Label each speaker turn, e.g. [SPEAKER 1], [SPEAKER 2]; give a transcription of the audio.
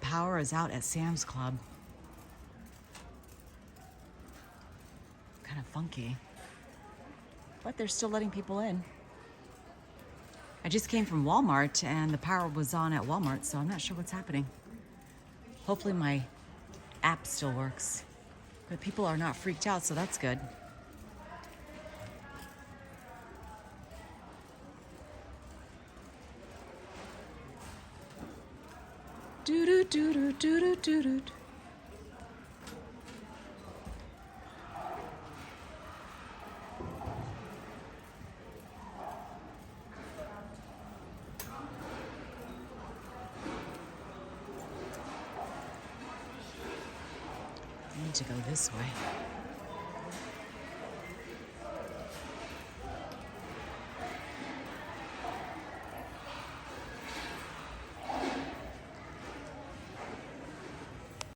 [SPEAKER 1] power is out at Sam's Club. Kind of funky. But they're still letting people in. I just came from Walmart and the power was on at Walmart, so I'm not sure what's happening. Hopefully my app still works. But people are not freaked out, so that's good. Do do do do do do do. I need to go this way.